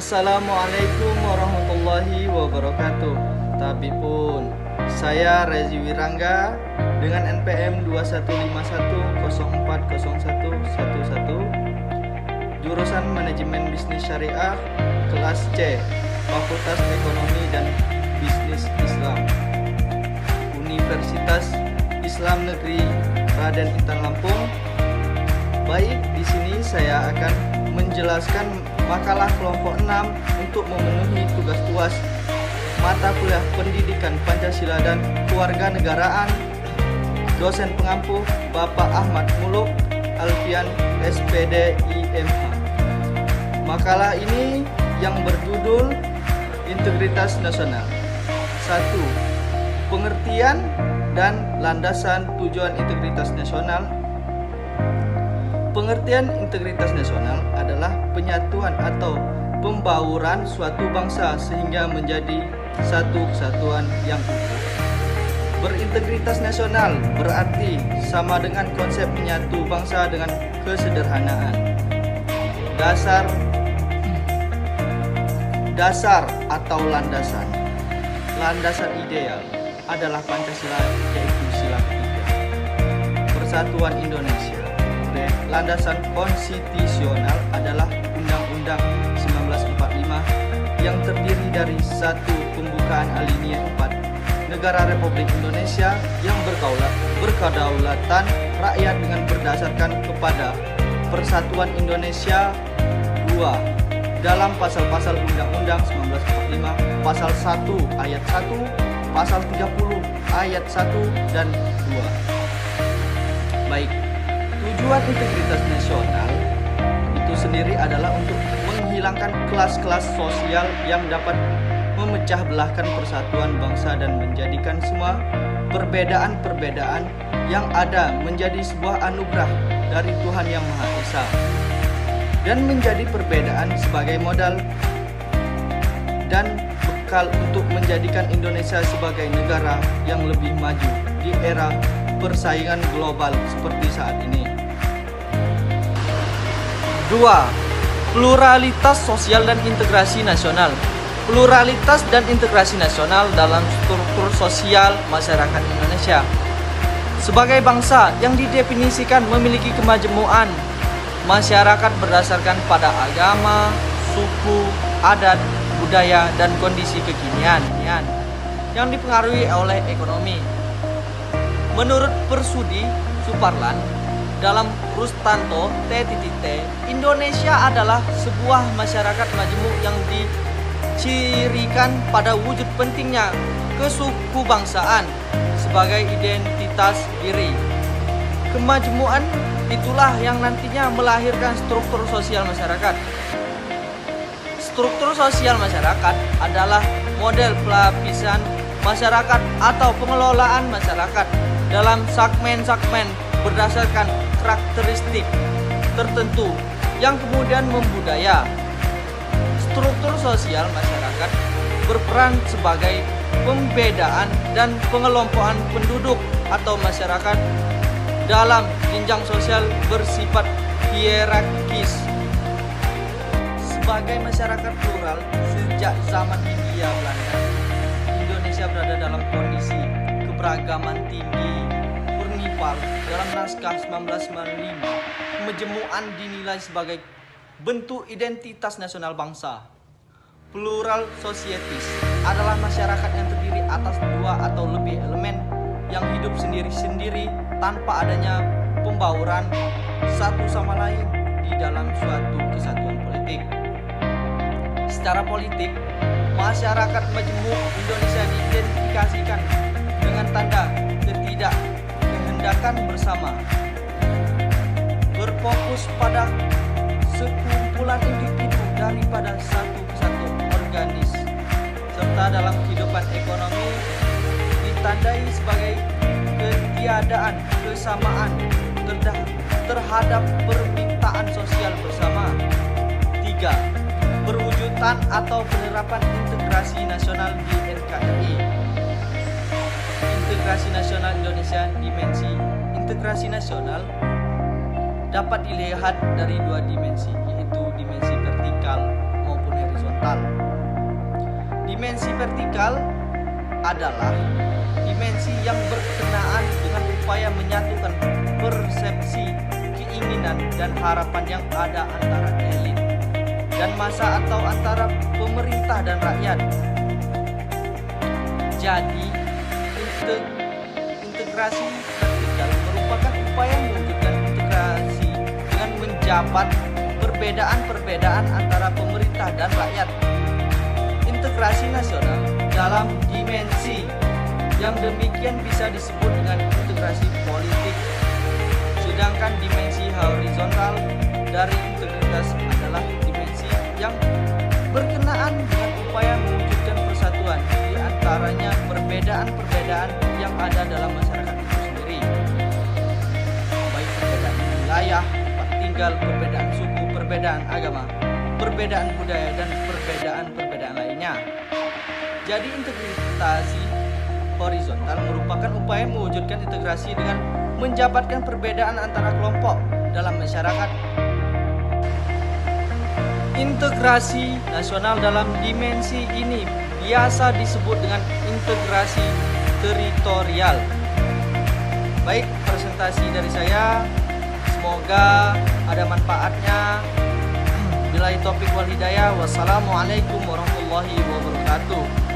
Assalamualaikum warahmatullahi wabarakatuh. Tapi pun saya Rezi Wirangga dengan NPM 2151040111, jurusan Manajemen Bisnis Syariah, kelas C, Fakultas Ekonomi dan Bisnis Islam, Universitas Islam Negeri Raden Intan Lampung. Baik, di sini saya akan menjelaskan makalah kelompok 6 untuk memenuhi tugas UAS mata kuliah Pendidikan Pancasila dan Kewarganegaraan, dosen pengampu Bapak Ahmad Muluk Alfian SPD IMH. Makalah ini yang berjudul Integritas Nasional. 1. Pengertian dan landasan tujuan integritas nasional. Pengertian integritas nasional adalah penyatuan atau pembauran suatu bangsa sehingga menjadi satu kesatuan yang utuh. Berintegritas nasional berarti sama dengan konsep menyatu bangsa dengan kesederhanaan. Dasar atau landasan. Landasan ideal adalah Pancasila, yaitu sila ketiga. Persatuan Indonesia. Landasan konstitusional adalah Undang-Undang 1945 yang terdiri dari 1. Pembukaan alinea 4 Negara Republik Indonesia yang berkedaulatan rakyat dengan berdasarkan kepada Persatuan Indonesia. 2. Dalam pasal-pasal Undang-Undang 1945, pasal 1 ayat 1, pasal 30 ayat 1 dan 2. Baik, tujuan integritas nasional itu sendiri adalah untuk menghilangkan kelas-kelas sosial yang dapat memecah belahkan persatuan bangsa dan menjadikan semua perbedaan-perbedaan yang ada menjadi sebuah anugerah dari Tuhan Yang Maha Esa dan menjadi perbedaan sebagai modal dan bekal untuk menjadikan Indonesia sebagai negara yang lebih maju di era persaingan global seperti saat ini. 2. Pluralitas sosial dan integrasi nasional. Pluralitas dan integrasi nasional dalam struktur sosial masyarakat Indonesia sebagai bangsa yang didefinisikan memiliki kemajemukan masyarakat berdasarkan pada agama, suku, adat, budaya, dan kondisi kekinian yang dipengaruhi oleh ekonomi. Menurut Persudi Suparlan dalam Rustanto T.T, Indonesia adalah sebuah masyarakat majemuk yang dicirikan pada wujud pentingnya kesukubangsaan sebagai identitas diri. Kemajemukan itulah yang nantinya melahirkan struktur sosial masyarakat. Struktur sosial masyarakat adalah model pelapisan masyarakat atau pengelolaan masyarakat dalam segmen-segmen berdasarkan karakteristik tertentu yang kemudian membudaya. Struktur sosial masyarakat berperan sebagai pembedaan dan pengelompokan penduduk atau masyarakat dalam jenjang sosial bersifat hierarkis. Sebagai masyarakat plural sejak zaman Hindia Belanda, Indonesia berada dalam kondisi keberagaman tinggi. Purnipal dalam naskah 1995, kemejemukan dinilai sebagai bentuk identitas nasional bangsa. Plural societies adalah masyarakat yang terdiri atas dua atau lebih elemen yang hidup sendiri-sendiri tanpa adanya pembauran satu sama lain di dalam suatu kesatuan politik. Secara politik, masyarakat majemuk Indonesia diidentifikasikan dengan tanda ketidakkehendakan bersama, berfokus pada sekumpulan individu daripada satu kesatuan organis, serta dalam kehidupan ekonomi ditandai sebagai ketiadaan kesamaan terhadap permintaan sosial bersama. 3. Perwujudan atau penerapan integrasi nasional di NKRI. Integrasi nasional Indonesia dimensi. Integrasi nasional dapat dilihat dari dua dimensi, yaitu dimensi vertikal maupun horizontal. horizontal. Dimensi vertikal adalah dimensi yang berkenaan dengan upaya menyatukan persepsi, keinginan, dan harapan yang ada antara elit dan massa atau antara pemerintah dan rakyat. Jadi, integrasi vertikal merupakan upaya mewujudkan integrasi dengan menjabat perbedaan-perbedaan antara pemerintah dan rakyat. Integrasi nasional dalam dimensi yang demikian bisa disebut dengan integrasi politik. Sedangkan dimensi horizontal dari integritas adalah dimensi yang berkenaan dengan upaya mewujudkan persatuan di antaranya perbedaan-perbedaan yang ada dalam masyarakat itu sendiri, baik perbedaan wilayah, tempat tinggal, perbedaan suku, perbedaan agama, perbedaan budaya, dan perbedaan-perbedaan lainnya. Jadi integrasi horizontal merupakan upaya mewujudkan integrasi dengan menjabatkan perbedaan antara kelompok dalam masyarakat. Integrasi nasional dalam dimensi ini biasa disebut dengan integrasi teritorial. Baik, presentasi dari saya, semoga ada manfaatnya. Billahi taufiq wal hidayah. Wassalamualaikum warahmatullahi wabarakatuh.